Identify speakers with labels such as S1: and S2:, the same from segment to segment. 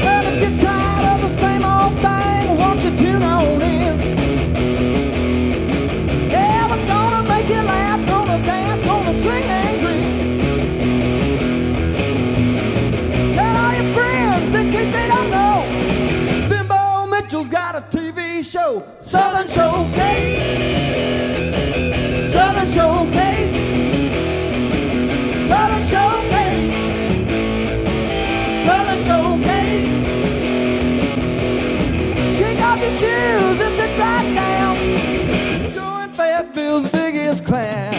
S1: Well, if you're tired of the same old thing, won't you tune on in? Yeah, we're gonna make you laugh, gonna dance, gonna sing and grin. Tell all your friends in case they don't know, Bimbo Mitchell's got a TV show, Southern Showcase. Southern Showcase. Southern Showcase. Southern Showcase. Kick off your shoes, it's a drive down. Join Fayetteville's biggest clown.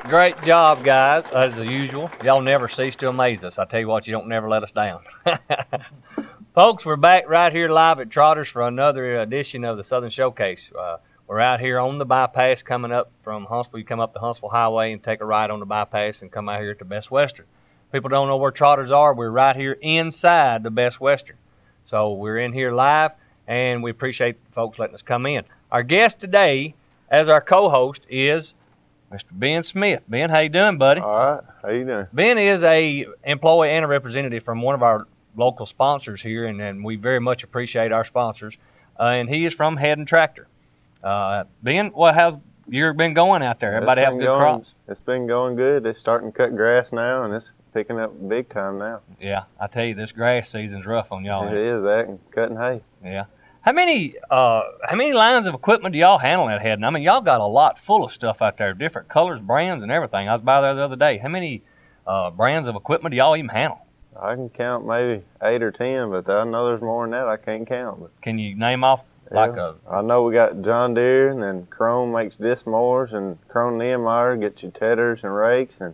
S2: Great job, guys, as usual. Y'all never cease to amaze us. I tell you what, you don't never let us down. Folks, we're back right here live at Trotter's for another edition of the Southern Showcase. We're out here on the bypass coming up from Huntsville. You come up the Huntsville Highway and take a right on the bypass and come out here to Best Western. People don't know where Trotters are. We're right here inside the Best Western. So we're in here live, and we appreciate folks letting us come in. Our guest today, as our co-host, is Mr. Ben Smith. Ben, how you doing, buddy?
S3: All right. How you doing?
S2: Ben is a employee and a representative from one of our local sponsors here, and we very much appreciate our sponsors. And he is from Head and Tractor. Ben, well, how's your been going out there? Everybody have good crops?
S3: It's been going good. They're starting to cut grass now, and it's picking up big time now.
S2: Yeah, I tell you, this grass season's rough on y'all.
S3: It is that and cutting hay.
S2: Yeah. How many lines of equipment do y'all handle at Head? I mean, y'all got a lot full of stuff out there, different colors, brands, and everything. I was by there the other day. How many brands of equipment do y'all even handle?
S3: I can count maybe 8 or 10, but I know there's more than that I can't count. But
S2: can you name off
S3: I know we got John Deere, and then Krone makes disc mowers, and Krone Nehemiah gets you tedders and rakes, and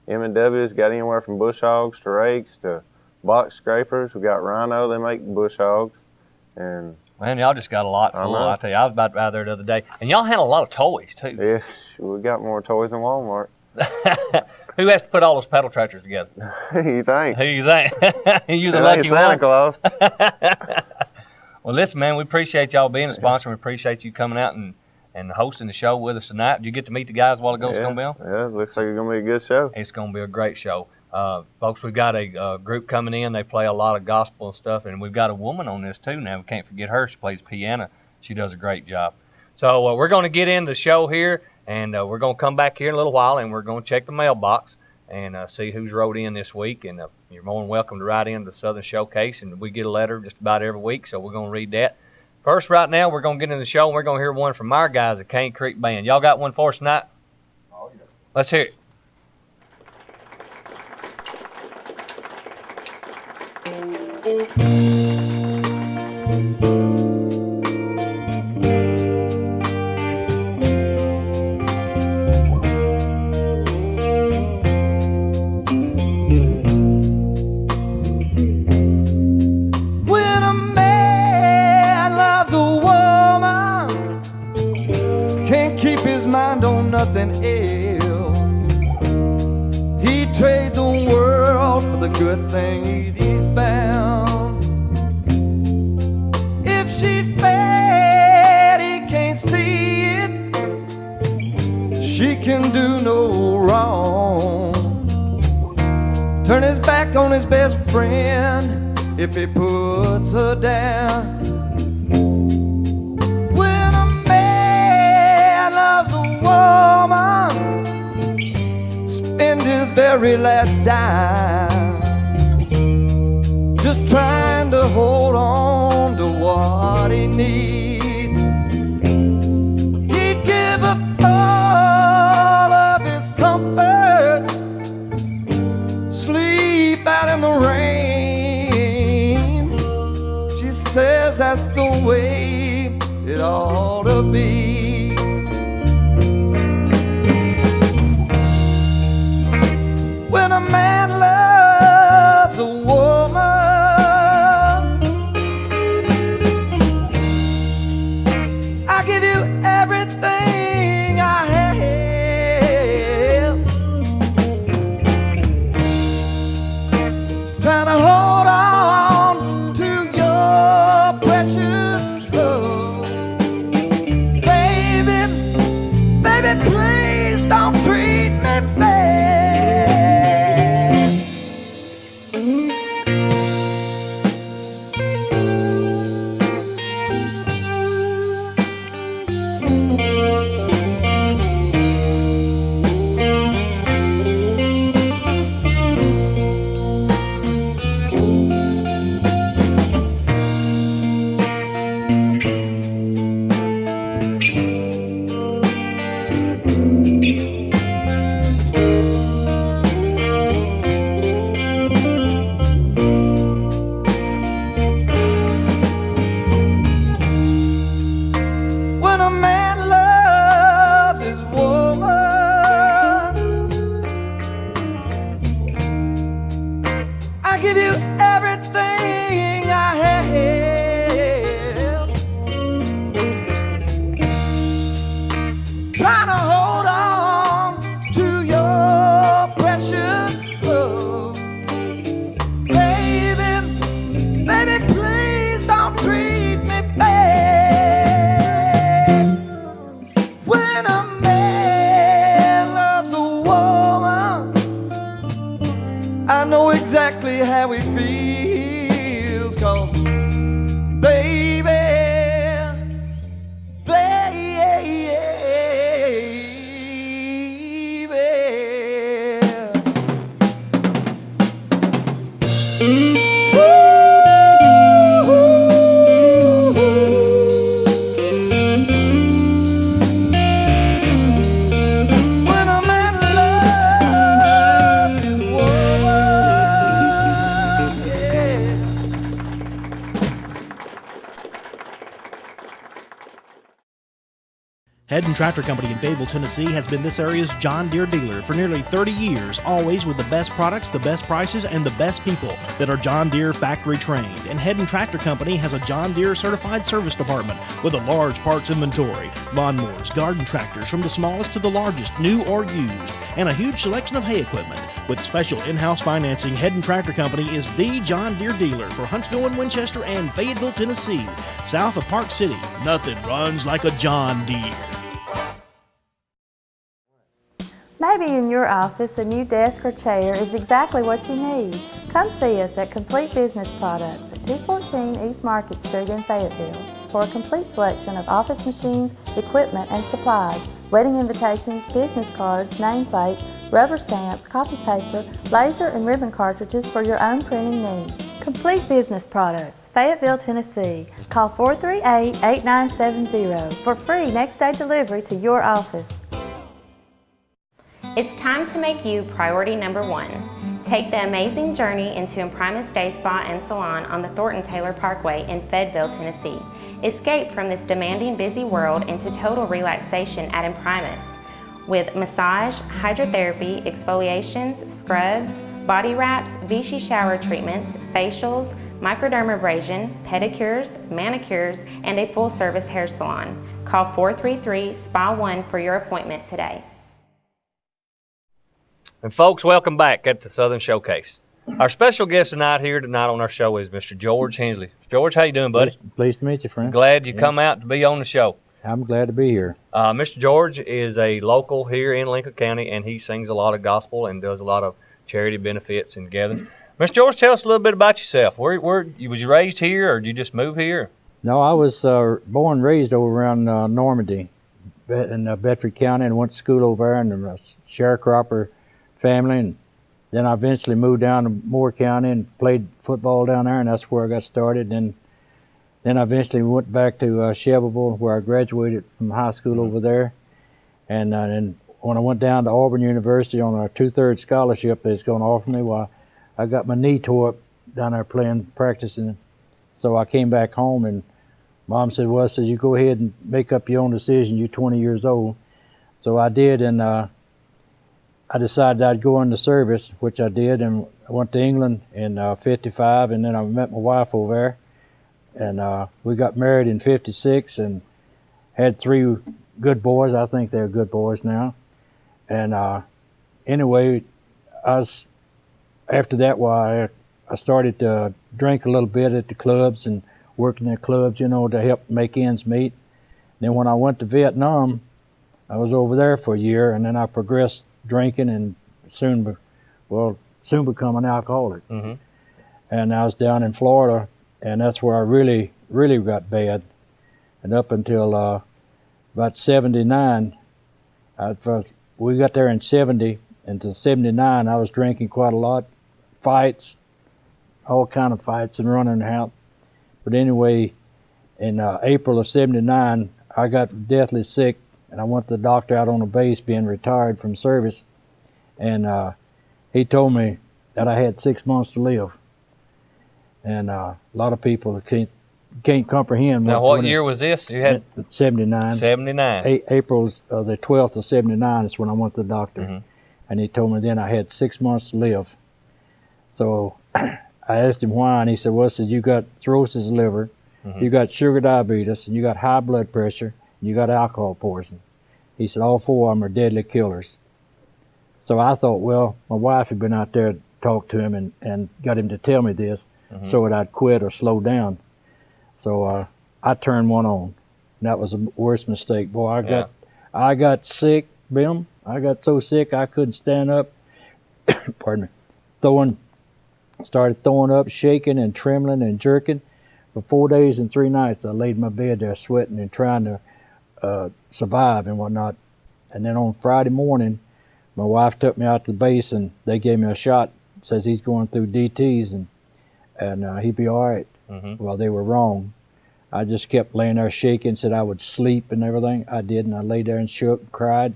S3: M&W's got anywhere from bush hogs to rakes to box scrapers. We got Rhino, they make bush hogs, and
S2: man, y'all just got a lot full. I tell you, I was about by there the other day. And y'all handle a lot of toys, too.
S3: Yeah, we got more toys than Walmart.
S2: Who has to put all those pedal tractors together?
S3: You think?
S2: Who you think? You the lucky
S3: Santa Claus.
S2: Well, listen, man, we appreciate y'all being a sponsor. We appreciate you coming out and hosting the show with us tonight. Did you get to meet the guys a while ago?
S3: Yeah,
S2: it's going to be on?
S3: Yeah, it looks like it's going to be a good show.
S2: It's going to be a great show. Folks, we've got a group coming in. They play a lot of gospel and stuff, and we've got a woman on this too now. We can't forget her. She plays piano. She does a great job. So we're going to get into the show here, and we're going to come back here in a little while, and we're going to check the mailbox and see who's wrote in this week. And you're more than welcome to write in the Southern Showcase, and we get a letter just about every week, so we're going to read that. First, right now, we're going to get into the show, and we're going to hear one from our guys at Cane Creek Band. Y'all got one for us tonight?
S3: Oh, yeah.
S2: Let's hear it.
S1: When a man loves a woman, can't keep his mind on nothing else. He trades the world for the good thing he's found. If she's bad, he can't see it. She can do no wrong. Turn his back on his best friend if he puts her down. When a man loves a woman, spend his very last dime just trying to hold on to what he needs. He'd give up all of his comforts, sleep out in the rain. She says that's the way it ought to be. When a man loves a woman, Baby, please don't treat me bad. When a man loves his woman, I give you everything I have. Trying to hold on to your precious love. Baby, baby, please don't treat me bad. When a man loves a woman, I know exactly how he feels, 'cause baby, when a man loves his woman, yeah.
S4: Hedden Tractor Company in Fayetteville, Tennessee has been this area's John Deere dealer for nearly 30 years, always with the best products, the best prices, and the best people that are John Deere factory trained. And Hedden Tractor Company has a John Deere certified service department with a large parts inventory, lawnmowers, garden tractors from the smallest to the largest, new or used, and a huge selection of hay equipment. With special in-house financing, Hedden Tractor Company is the John Deere dealer for Huntsville and Winchester and Fayetteville, Tennessee. South of Park City, nothing runs like a John Deere.
S5: Maybe in your office a new desk or chair is exactly what you need. Come see us at Complete Business Products at 214 East Market Street in Fayetteville for a complete selection of office machines, equipment, and supplies, wedding invitations, business cards, nameplates, rubber stamps, copy paper, laser and ribbon cartridges for your own printing needs. Complete Business Products, Fayetteville, Tennessee. Call 438-8970 for free next-day delivery to your office.
S6: It's time to make you priority number one. Take the amazing journey into Imprimis Day Spa and Salon on the Thornton Taylor Parkway in Fayetteville, Tennessee. Escape from this demanding, busy world into total relaxation at Imprimis with massage, hydrotherapy, exfoliations, scrubs, body wraps, Vichy shower treatments, facials, microdermabrasion, pedicures, manicures, and a full-service hair salon. Call 433-SPA1 for your appointment today.
S2: And folks, welcome back at the Southern Showcase. Our special guest here tonight on our show is Mr. George Hensley. George, how you doing, buddy?
S7: Pleased to meet you, friend.
S2: Glad you come out to be on the show.
S7: I'm glad to be here.
S2: Mr. George is a local here in Lincoln County, and he sings a lot of gospel and does a lot of charity benefits and gatherings. Mr. George, tell us a little bit about yourself. Where was you raised here, or did you just move here?
S7: No, I was born and raised over around Normandy in Bedford County, and went to school over there in the sharecropper family, and then I eventually moved down to Moore County and played football down there, and that's where I got started. And then I eventually went back to Shelbyville, where I graduated from high school over there. And then when I went down to Auburn University on a 2/3 scholarship that's going to offer me, well, I got my knee tore up down there practicing. So I came back home, and Mom said, well, you go ahead and make up your own decision. You're 20 years old. So I did, and I decided I'd go into service, which I did, and I went to England in 55, and then I met my wife over there, and we got married in 56 and had 3 good boys. I think they're good boys now. And anyway, after that, I started to drink a little bit at the clubs and working at clubs, to help make ends meet. Then when I went to Vietnam, I was over there for a year, and then I progressed drinking and soon become an alcoholic.
S2: Mm-hmm.
S7: And I was down in Florida, and that's where I really, really got bad. And up until about 79, we got there in 70. Until 79, I was drinking quite a lot, fights, all kind of fights and running out. But anyway, in April of 79, I got deathly sick, and I went to the doctor out on the base being retired from service, and he told me that I had 6 months to live. And a lot of people can't comprehend.
S2: Now, what year was this? You had
S7: 79.
S2: 79.
S7: April the 12th of 79 is when I went to the doctor.
S2: Mm-hmm.
S7: And he told me then I had 6 months to live. So I asked him why, and he said, well, you got cirrhosis of liver, you got sugar diabetes, and you got high blood pressure, and you got alcohol poisoning. He said all 4 of them are deadly killers. So I thought, well, my wife had been out there to talk to him and got him to tell me this so that I'd quit or slow down. So I turned one on. And that was the worst mistake. Boy, I got sick, Bim. I got so sick I couldn't stand up. Pardon me. Started throwing up, shaking and trembling and jerking. For 4 days and 3 nights, I laid in my bed there sweating and trying to survive and whatnot. And then on Friday morning, my wife took me out to the base and they gave me a shot. Says he's going through DTs and he'd be all right.
S2: Mm-hmm.
S7: Well, they were wrong. I just kept laying there shaking, said I would sleep and everything. I did, and I lay there and shook and cried.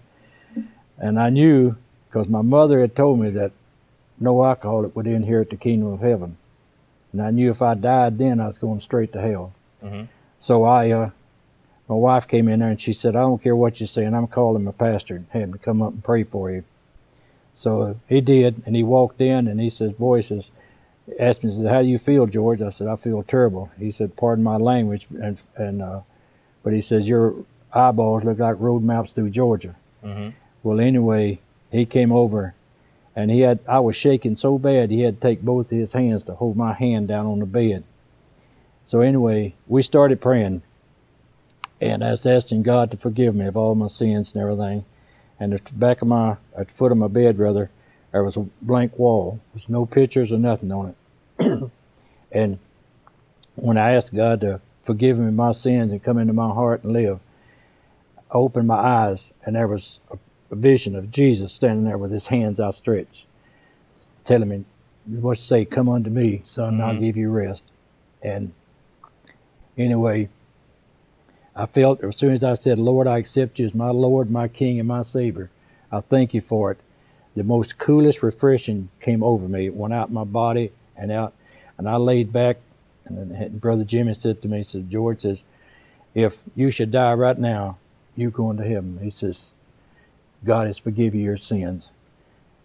S7: And I knew, because my mother had told me that no alcoholic would inherit the kingdom of heaven. And I knew if I died then, I was going straight to hell.
S2: Mm-hmm.
S7: So my wife came in there and she said, I don't care what you're saying, I'm calling my pastor and had him to come up and pray for you. So he did, and he walked in and he says, asked me, he said, how do you feel, George? I said, I feel terrible. He said, pardon my language, but he says, your eyeballs look like road maps through Georgia.
S2: Mm-hmm.
S7: Well, anyway, he came over, and I was shaking so bad he had to take both of his hands to hold my hand down on the bed. So anyway, we started praying, and I was asking God to forgive me of all my sins and everything. And at the foot of my bed, there was a blank wall. There's no pictures or nothing on it. And when I asked God to forgive me my sins and come into my heart and live, I opened my eyes, and there was a vision of Jesus standing there with his hands outstretched, telling me, what you say, come unto me, son, and I'll give you rest. And anyway, I felt as soon as I said, Lord, I accept you as my Lord, my King, and my Savior. I thank you for it. The most coolest refreshing came over me. It went out my body and out, and I laid back, and then Brother Jimmy said to me, he said, George says, if you should die right now, you're going to heaven. He says, God has forgiven you your sins.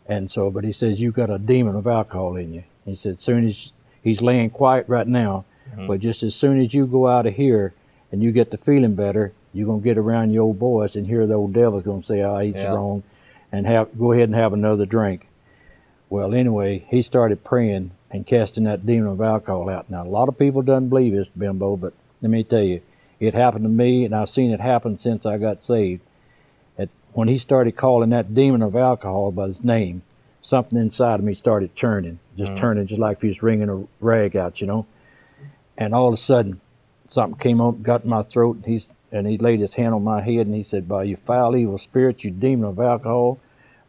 S7: And so, but he says, you got a demon of alcohol in you. He said, soon as he's laying quiet right now, but just as soon as you go out of here and you get to feeling better, you're going to get around your old boys and hear the old devil's going to say, oh, he's wrong, and go ahead and have another drink. Well, anyway, he started praying and casting that demon of alcohol out. Now, a lot of people doesn't believe this, Bimbo, but let me tell you, it happened to me, and I've seen it happen since I got saved. When he started calling that demon of alcohol by his name, something inside of me started churning, turning just like if he was wringing a rag out, you know. And all of a sudden, something came up, got in my throat, and he laid his hand on my head, and he said, by you foul, evil spirit, you demon of alcohol,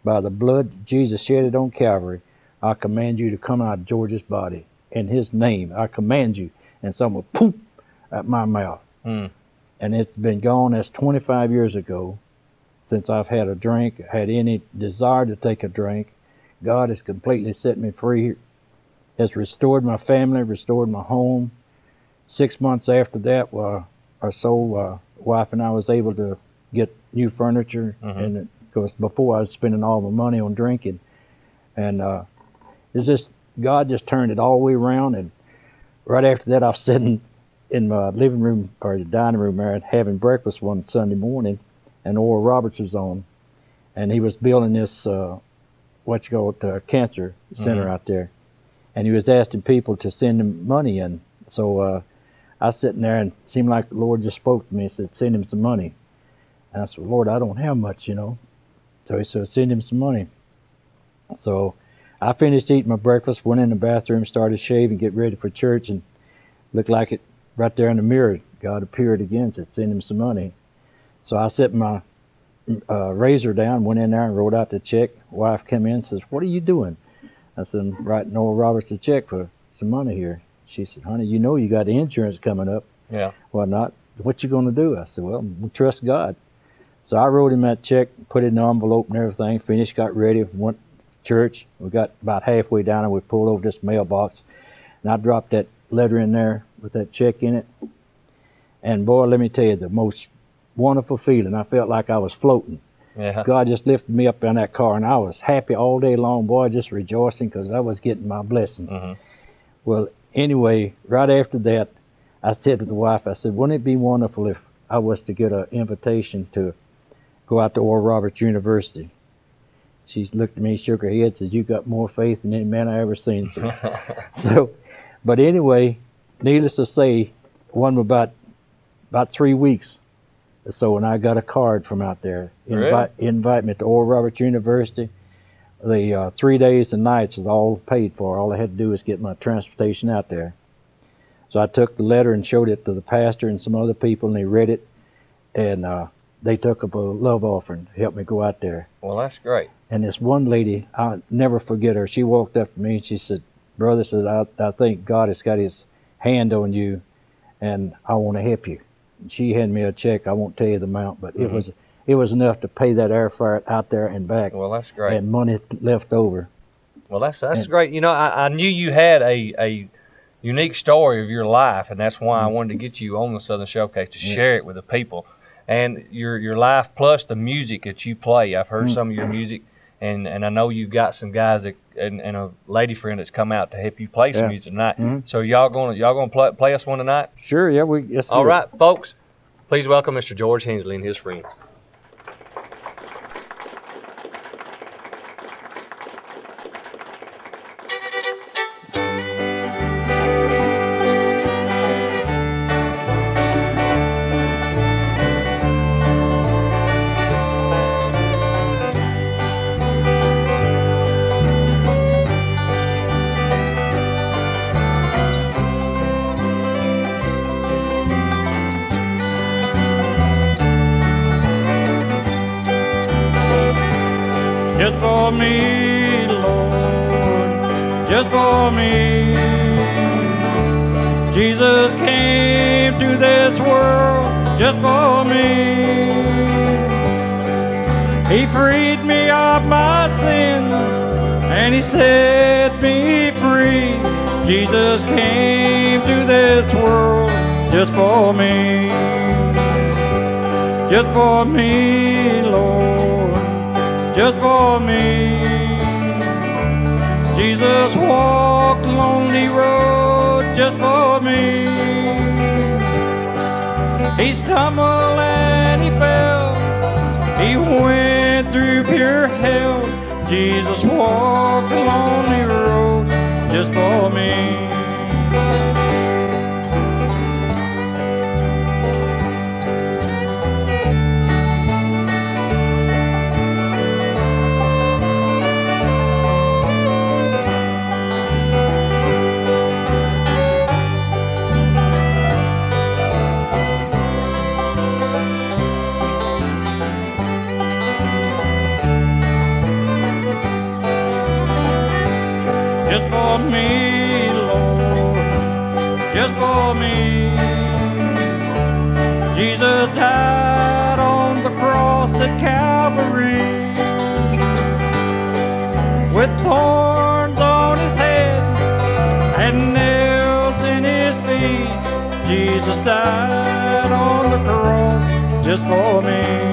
S7: by the blood Jesus shed it on Calvary, I command you to come out of George's body. In his name, I command you. And something went poof at my mouth. And it's been gone. That's 25 years ago since I've had a drink, had any desire to take a drink. God has completely set me free, has restored my family, restored my home. 6 months after that, or so, wife and I was able to get new furniture, and because before I was spending all my money on drinking, and it's just God just turned it all the way around. And right after that, I was sitting in my living room or the dining room there having breakfast one Sunday morning, and Oral Roberts was on, and he was building this cancer center out there, and he was asking people to send him money in. So I was sitting there, and it seemed like the Lord just spoke to me and said, send him some money. And I said, Lord, I don't have much, you know. So he said, send him some money. So I finished eating my breakfast, went in the bathroom, started shaving, get ready for church, and looked like it right there in the mirror. God appeared again, said, send him some money. So I set my razor down, went in there and wrote out the check. Wife came in and says, what are you doing? I said, I'm writing Oral Roberts a check for some money here. She said, honey, you know you got the insurance coming up.
S2: Yeah.
S7: Well, not. What you going to do? I said, well, we trust God. So I wrote him that check, put it in the envelope and everything, finished, got ready, went to church. We got about halfway down and we pulled over this mailbox. And I dropped that letter in there with that check in it. And boy, let me tell you, the most wonderful feeling. I felt like I was floating.
S2: Yeah.
S7: God just lifted me up in that car, and I was happy all day long, boy, just rejoicing because I was getting my blessing.
S2: Mm-hmm.
S7: Well, anyway, right after that, I said to the wife, I said, wouldn't it be wonderful if I was to get an invitation to go out to Oral Roberts University? She looked at me, shook her head, said, you got more faith than any man I ever seen. So, but anyway, needless to say, one about 3 weeks. So when I got a card from out there, invite me to Oral Roberts University. The 3 days and nights was all paid for. All I had to do was get my transportation out there. So I took the letter and showed it to the pastor and some other people, and they read it, and they took up a love offering to help me go out there.
S2: Well, that's great.
S7: And this one lady, I'll never forget her. She walked up to me and she said, brother, said, I think God has got his hand on you, and I want to help you. And she handed me a check. I won't tell you the amount, but
S2: Mm-hmm.
S7: it was enough to pay that airfare out there and back.
S2: Well, that's great.
S7: And money left over.
S2: Well, that's great. You know, I knew you had a unique story of your life, and that's why I wanted to get you on the Southern Showcase to share it with the people. And your life plus the music that you play. I've heard some of your music, and I know you've got some guys that, and a lady friend that's come out to help you play some music tonight. So y'all gonna play us one tonight?
S7: Sure, yeah. Let's do
S2: All
S7: it.
S2: right, folks. Please welcome Mr. George Hensley and his friends.
S8: Just for me, Lord, just for me. Jesus came to this world just for me. He freed me of my sin and he set me free. Jesus came to this world just for me. Just for me, Lord, just for me. Jesus walked the lonely road just for me. He stumbled and he fell, he went through pure hell. Jesus walked the lonely road just for me. Just for me, Lord, just for me. Jesus died on the cross at Calvary, with thorns on his head and nails in his feet. Jesus died on the cross just for me.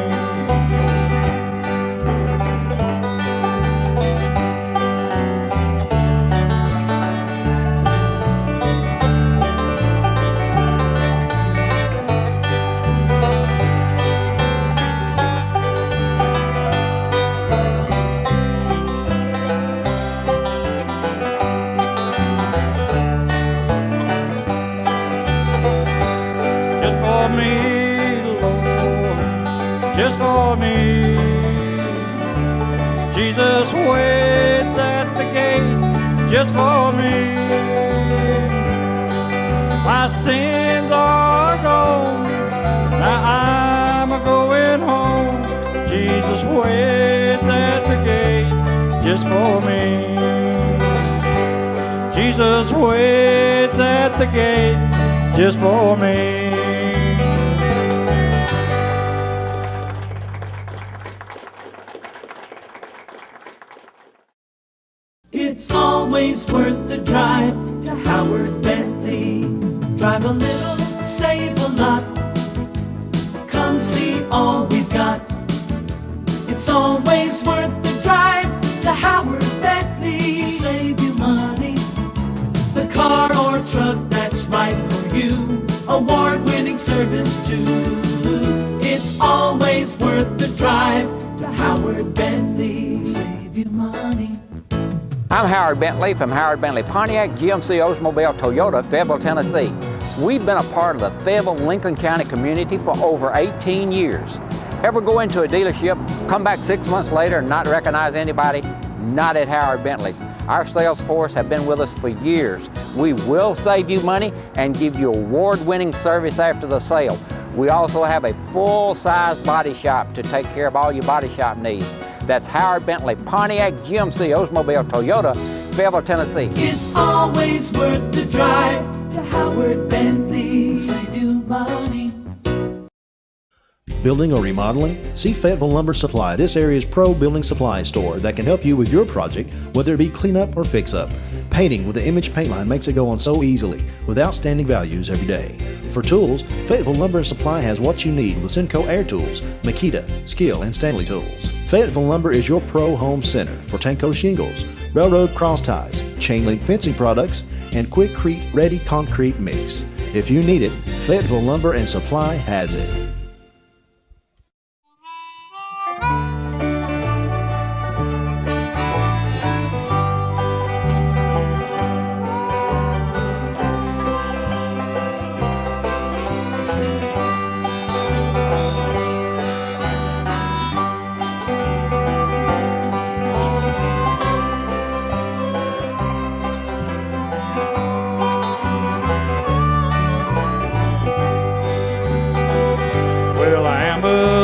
S8: Just Jesus waits at the gate just for me. My sins are gone, now I'm a-going home. Jesus waits at the gate just for me. Jesus waits at the gate just for me.
S9: It's always worth the drive to Howard Bentley. Drive a little, save a lot. Come see all we've got. It's always worth the drive to Howard Bentley. Save you money. The car or truck that's right for you. Award-winning service too. It's always worth the drive to Howard Bentley. Save you money.
S10: I'm Howard Bentley from Howard Bentley Pontiac, GMC Oldsmobile Toyota, Fayetteville, Tennessee. We've been a part of the Fayetteville, Lincoln County community for over 18 years. Ever go into a dealership, come back 6 months later and not recognize anybody? Not at Howard Bentley's. Our sales force have been with us for years. We will save you money and give you award-winning service after the sale. We also have a full-size body shop to take care of all your body shop needs. That's Howard Bentley Pontiac, GMC Oldsmobile Toyota, Fayetteville, Tennessee.
S9: It's always worth the drive to Howard Bentley. Save you money.
S4: Building or remodeling? See Fayetteville Lumber Supply, this area's pro building supply store that can help you with your project, whether it be cleanup or fix-up. Painting with the Image paint line makes it go on so easily, with outstanding values every day. For tools, Fayetteville Lumber Supply has what you need with Simcoe Air Tools, Makita, Skill, and Stanley Tools. Fayetteville Lumber is your pro home center for Tanco shingles, railroad cross ties, chain link fencing products, and Quickcrete Ready Concrete Mix. If you need it, Fayetteville Lumber and Supply has it.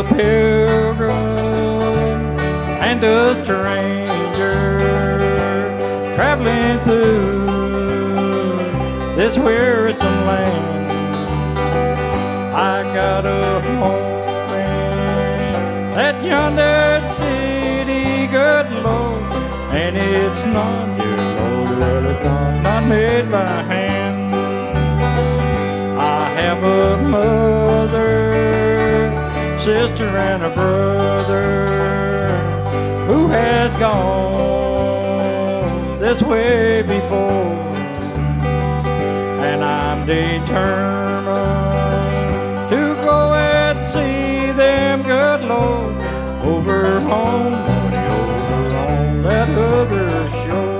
S8: Pilgrim and a stranger traveling through this wearisome land. I got a home in that yonder city, good Lord, and it's not, dear Lord, well, it's not made by hand. I have a mother, sister and a brother who has gone this way before, and I'm determined to go and see them, good Lord, over home, Lordy, over on that other shore.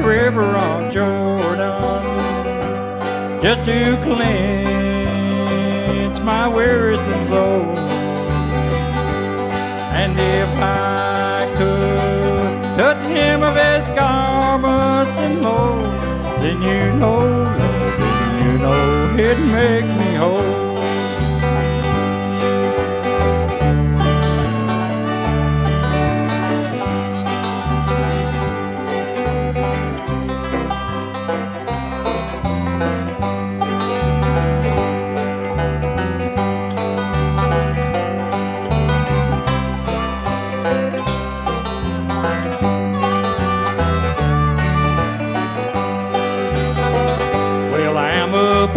S8: River on Jordan, just to cleanse my wearisome soul. And if I could touch him of his garment, then Lord, then you know it'd make me whole.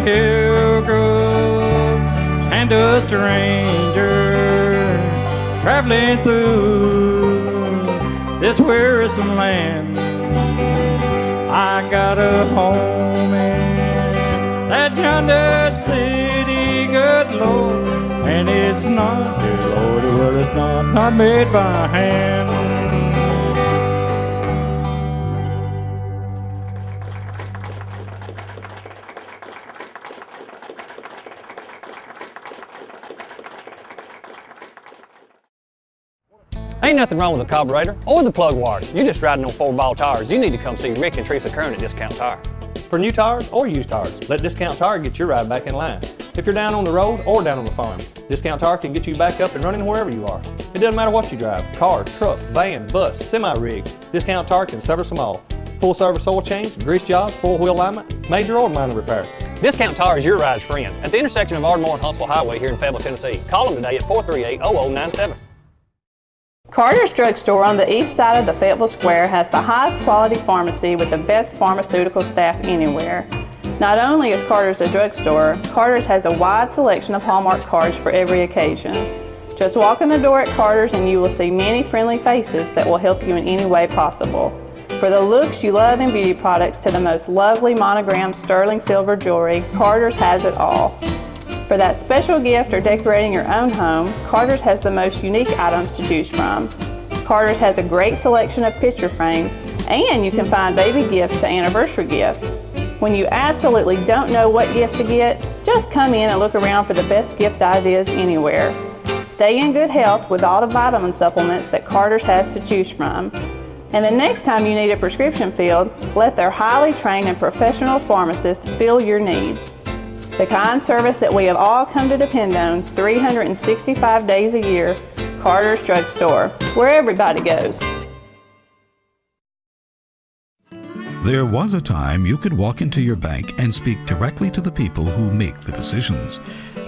S8: Pilgrim and a stranger traveling through this wearisome land. I got a home in that yonder city, good Lord, and it's not, dear Lord, well, it's not made by hand.
S11: Ain't nothing wrong with the carburetor or the plug wires. You're just riding on 4-ball tires. You need to come see Rick and Teresa Kern at Discount Tire.
S2: For new tires or used tires, let Discount Tire get your ride back in line. If you're down on the road or down on the farm, Discount Tire can get you back up and running wherever you are. It doesn't matter what you drive, car, truck, van, bus, semi-rig, Discount Tire can service them all. Full service oil change, grease jobs, 4-wheel alignment, major or minor repair.
S11: Discount Tire is your ride's friend at the intersection of Ardmore and Huntsville Highway here in Fayetteville, Tennessee. Call them today at 438-0097.
S12: Carter's Drugstore on the east side of the Fayetteville Square has the highest quality pharmacy with the best pharmaceutical staff anywhere. Not only is Carter's a drugstore, Carter's has a wide selection of Hallmark cards for every occasion. Just walk in the door at Carter's and you will see many friendly faces that will help you in any way possible. For the looks you love in beauty products to the most lovely monogrammed sterling silver jewelry, Carter's has it all. For that special gift or decorating your own home, Carter's has the most unique items to choose from. Carter's has a great selection of picture frames, and you can find baby gifts to anniversary gifts. When you absolutely don't know what gift to get, just come in and look around for the best gift ideas anywhere. Stay in good health with all the vitamin supplements that Carter's has to choose from. And the next time you need a prescription filled, let their highly trained and professional pharmacist fill your needs. The kind service that we have all come to depend on 365 days a year, Carter's Drugstore, where everybody goes.
S13: There was a time you could walk into your bank and speak directly to the people who make the decisions.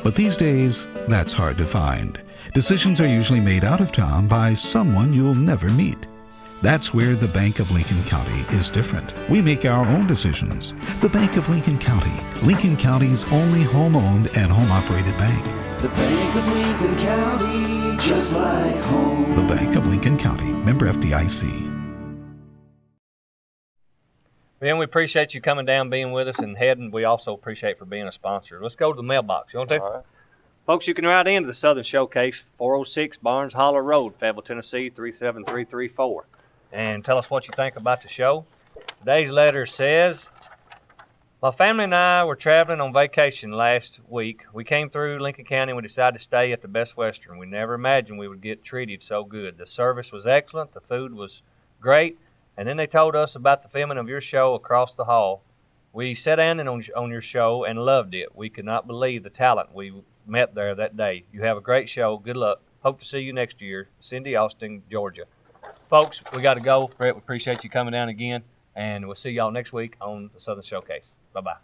S13: But these days, that's hard to find. Decisions are usually made out of town by someone you'll never meet. That's where the Bank of Lincoln County is different. We make our own decisions. The Bank of Lincoln County's only home-owned and home-operated bank.
S9: The Bank of Lincoln County, just like home.
S13: The Bank of Lincoln County, member FDIC.
S2: Ben, we appreciate you coming down, being with us, and heading. We also appreciate for being a sponsor. Let's go to the mailbox. You want to?
S3: All right.
S2: Folks, you can write into the Southern Showcase, 406 Barnes Holler Road, Fayetteville, Tennessee, 37334. And tell us what you think about the show. Today's letter says, my family and I were traveling on vacation last week. We came through Lincoln County and we decided to stay at the Best Western. We never imagined we would get treated so good. The service was excellent. The food was great. And then they told us about the filming of your show across the hall. We sat down on your show and loved it. We could not believe the talent we met there that day. You have a great show. Good luck. Hope to see you next year. Cindy, Austin, Georgia. Folks, we got to go. Brett, we appreciate you coming down again, and we'll see y'all next week on the Southern Showcase. Bye-bye.